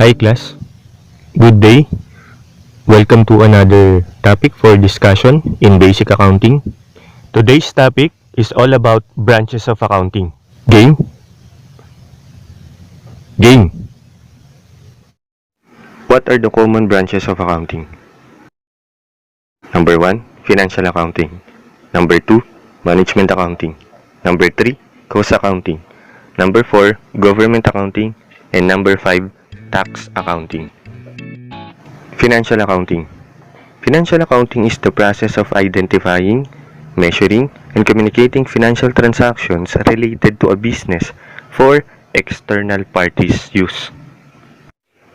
Hi class, good day. Welcome to another topic for discussion in basic accounting. Today's topic is all about branches of accounting. Game? Game. What are the common branches of accounting? Number 1, financial accounting. Number 2, management accounting. Number 3, cost accounting. Number 4, government accounting. And number 5, tax accounting. Financial accounting. Financial accounting is the process of identifying, measuring, and communicating financial transactions related to a business for external parties' use.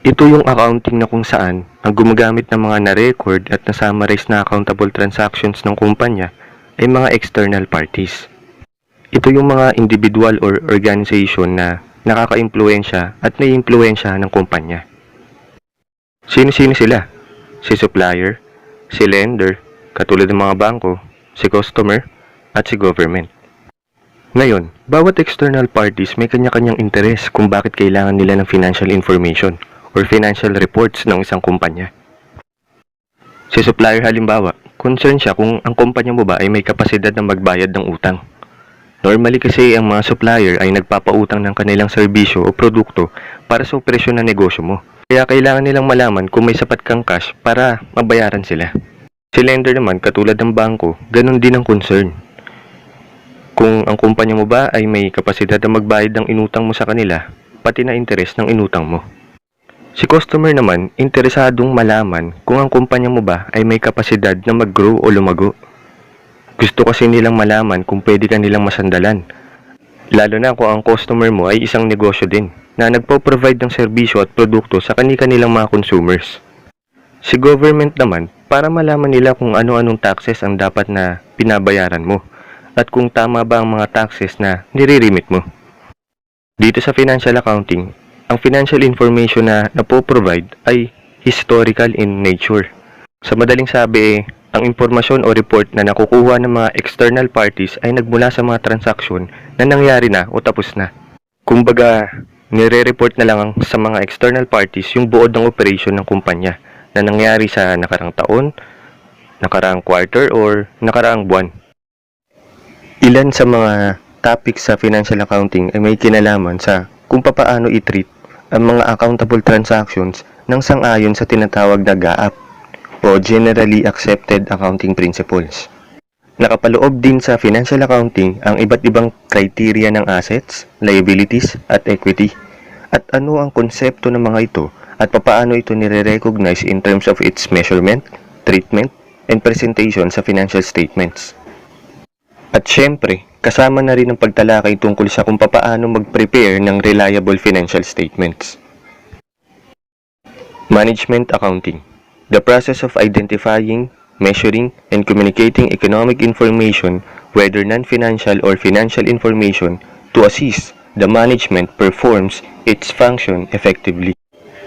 Ito yung accounting na kung saan ang gumagamit ng mga na-record at na-summarize na accountable transactions ng kumpanya ay mga external parties. Ito yung mga individual or organization na nakaka-impluensya at nai-impluensya ng kumpanya. Sino-sino sila? Si supplier, si lender, katulad ng mga bangko, si customer, at si government. Ngayon, bawat external parties may kanya-kanyang interes kung bakit kailangan nila ng financial information or financial reports ng isang kumpanya. Si supplier halimbawa, concern siya kung ang kumpanya mo ba ay may kapasidad na magbayad ng utang. Normally kasi ang mga supplier ay nagpapautang ng kanilang serbisyo o produkto para sa operasyon ng negosyo mo. Kaya kailangan nilang malaman kung may sapat kang cash para mabayaran sila. Si lender naman, katulad ng bangko, ganun din ang concern. Kung ang kumpanya mo ba ay may kapasidad na magbayad ng inutang mo sa kanila, pati na interes ng inutang mo. Si customer naman, interesadong malaman kung ang kumpanya mo ba ay may kapasidad na mag-grow o lumago. Gusto kasi nilang malaman kung pwede ka nilang masandalan. Lalo na kung ang customer mo ay isang negosyo din na nagpo-provide ng serbisyo at produkto sa kanilang mga consumers. Si government naman, para malaman nila kung ano-anong taxes ang dapat na pinabayaran mo at kung tama ba ang mga taxes na nire-remit mo. Dito sa financial accounting, ang financial information na napo-provide ay historical in nature. Sa madaling sabi, ang impormasyon o report na nakukuha ng mga external parties ay nagmula sa mga transaksyon na nangyari na o tapos na. Kumbaga, nire-report na lang sa mga external parties yung buod ng operation ng kumpanya na nangyari sa nakarang taon, nakarang quarter, or nakarang buwan. Ilan sa mga topics sa financial accounting ay may kinalaman sa kung papaano i-treat ang mga accountable transactions ng sang-ayon sa tinatawag na GAAP o Generally Accepted Accounting Principles. Nakapaloob din sa financial accounting ang iba't ibang criteria ng assets, liabilities, at equity. At ano ang konsepto ng mga ito at papaano ito nire-recognize in terms of its measurement, treatment, and presentation sa financial statements. At syempre, kasama na rin ang pagtalakay tungkol sa kung papaano mag-prepare ng reliable financial statements. Management accounting. The process of identifying, measuring, and communicating economic information, whether non-financial or financial information, to assist the management performs its function effectively.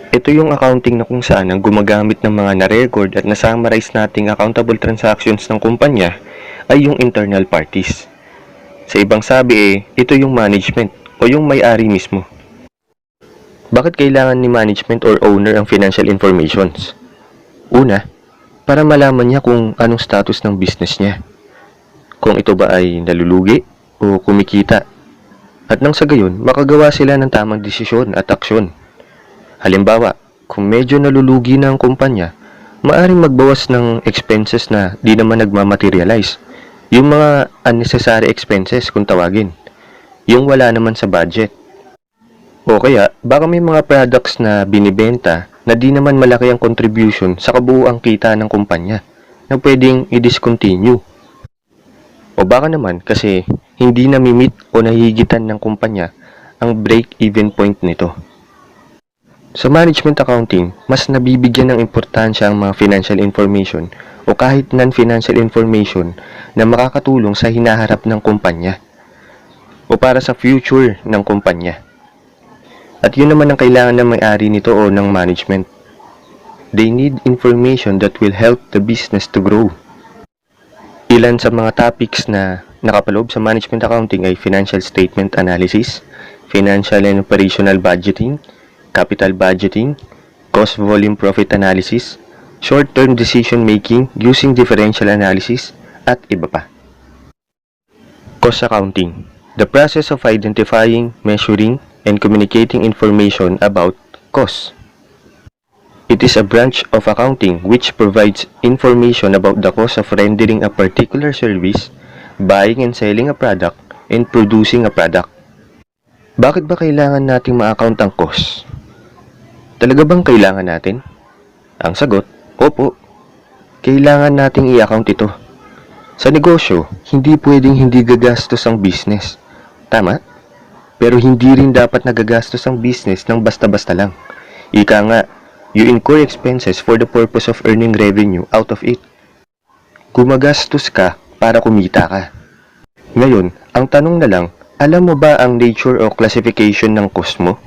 Ito yung accounting na kung saan ang gumagamit ng mga na-record at na-summarize nating accountable transactions ng kumpanya ay yung internal parties. Sa ibang sabi ito yung management o yung may-ari mismo. Bakit kailangan ni management or owner ang financial informations? Una, para malaman niya kung anong status ng business niya. Kung ito ba ay nalulugi o kumikita. At nang sa gayon, makagawa sila ng tamang desisyon at aksyon. Halimbawa, kung medyo nalulugi na ang kumpanya, maaaring magbawas ng expenses na di naman nagmamaterialize. Yung mga unnecessary expenses kung tawagin. Yung wala naman sa budget. O kaya, baka may mga products na binibenta na di naman malaki ang contribution sa kabuuang kita ng kumpanya na pwedeng i-discontinue. O baka naman kasi hindi namimit o nahihigitan ng kumpanya ang break-even point nito. Sa management accounting, mas nabibigyan ng importansya ang mga financial information o kahit non-financial information na makakatulong sa hinaharap ng kumpanya o para sa future ng kumpanya. At yun naman ang kailangan ng may-ari nito o ng management. They need information that will help the business to grow. Ilan sa mga topics na nakapaloob sa management accounting ay financial statement analysis, financial and operational budgeting, capital budgeting, cost volume profit analysis, short-term decision making using differential analysis, at iba pa. Cost accounting, the process of identifying, measuring, and communicating information about costs. It is a branch of accounting which provides information about the cost of rendering a particular service, buying and selling a product, and producing a product. Bakit ba kailangan nating ma-account ang cost? Talaga bang kailangan natin? Ang sagot, opo. Kailangan nating i-account ito. Sa negosyo, hindi pwedeng hindi gagastos ang business. Tama? Pero hindi rin dapat nagagastos ang business ng basta-basta lang. Ika nga, you incur expenses for the purpose of earning revenue out of it. Gumagastos ka para kumita ka. Ngayon, ang tanong na lang, alam mo ba ang nature o classification ng cost mo?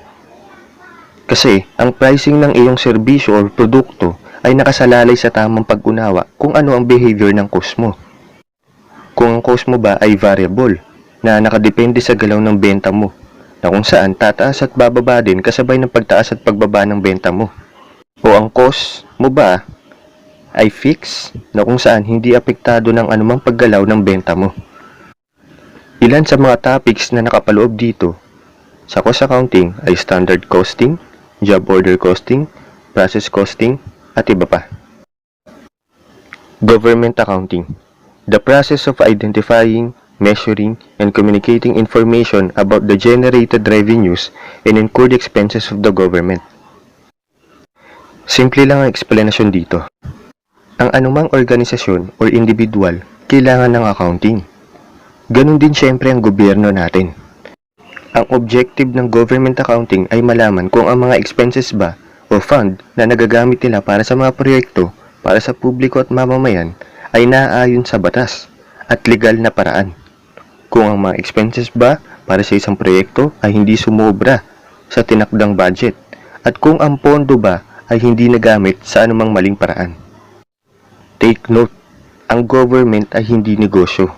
Kasi, ang pricing ng iyong serbisyo o produkto ay nakasalalay sa tamang pag-unawa kung ano ang behavior ng cost mo. Kung ang cost mo ba ay variable, na nakadepende sa galaw ng benta mo, na kung saan tataas at bababa din kasabay ng pagtaas at pagbaba ng benta mo. O ang cost mo ba ay fixed, na kung saan hindi apektado ng anumang paggalaw ng benta mo. Ilan sa mga topics na nakapaloob dito sa cost accounting ay standard costing, job order costing, process costing, at iba pa. Government accounting, the process of identifying, measuring, and communicating information about the generated revenues and incurred expenses of the government. Simple lang ang eksplanasyon dito. Ang anumang organisasyon o individual kailangan ng accounting. Ganon din syempre ang gobyerno natin. Ang objective ng government accounting ay malaman kung ang mga expenses ba o fund na nagagamit nila para sa mga proyekto para sa publiko at mamamayan ay naaayon sa batas at legal na paraan. Kung ang mga expenses ba para sa isang proyekto ay hindi sumobra sa tinakdang budget at kung ang pondo ba ay hindi nagamit sa anumang maling paraan. Take note, ang government ay hindi negosyo.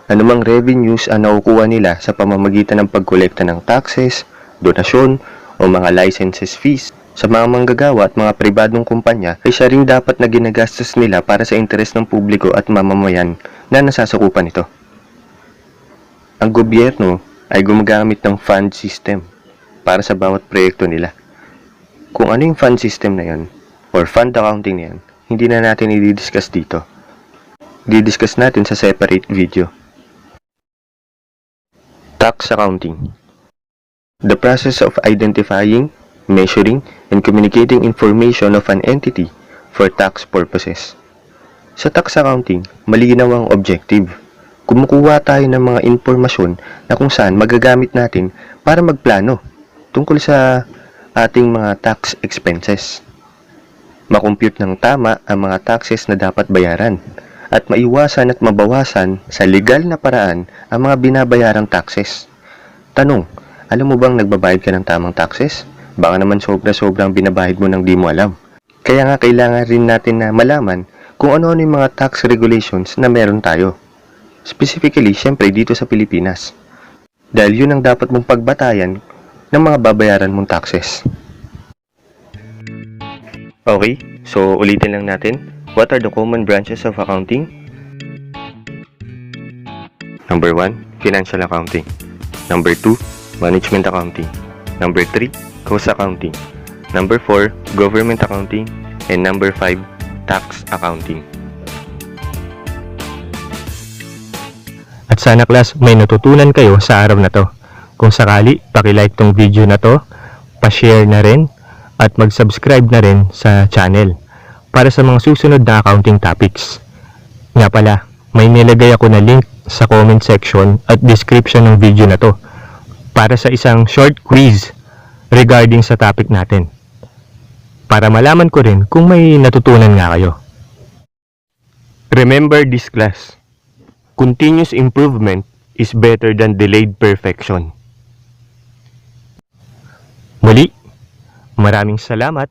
Anumang revenues ang nakukuha nila sa pamamagitan ng pagkolekta ng taxes, donasyon, o mga licenses fees sa mga manggagawa at mga pribadong kumpanya ay siya ring dapat na ginagastos nila para sa interes ng publiko at mamamayan na nasasakupan nito. Ang gobyerno ay gumagamit ng fund system para sa bawat proyekto nila. Kung ano yung fund system na yan, or fund accounting na yan, hindi na natin i-discuss dito. Di-discuss natin sa separate video. Tax accounting, the process of identifying, measuring, and communicating information of an entity for tax purposes. Sa tax accounting, malinaw ang objective. Kumukuha tayo ng mga impormasyon na kung saan magagamit natin para magplano tungkol sa ating mga tax expenses. Makompute ng tama ang mga taxes na dapat bayaran at maiwasan at mabawasan sa legal na paraan ang mga binabayarang taxes. Tanong, alam mo bang nagbabayad ka ng tamang taxes? Baka naman sobra-sobrang binabayad mo nang di mo alam. Kaya nga kailangan rin natin na malaman kung ano-ano yung mga tax regulations na meron tayo. Specifically, syempre dito sa Pilipinas. Dahil yun ang dapat mong pagbatayan ng mga babayaran mong taxes. Okay, so ulitin lang natin. What are the common branches of accounting? Number 1, financial accounting. Number 2, management accounting. Number 3, cost accounting. Number 4, government accounting. And number 5, tax accounting. At sana class, may natutunan kayo sa araw na to. Kung sakali, paki-like tong video na to, pa-share na rin, at mag-subscribe na rin sa channel para sa mga susunod na accounting topics. Nga pala, may nilagay ako na link sa comment section at description ng video na to para sa isang short quiz regarding sa topic natin. Para malaman ko rin kung may natutunan nga kayo. Remember this class. Continuous improvement is better than delayed perfection. Muli, maraming salamat.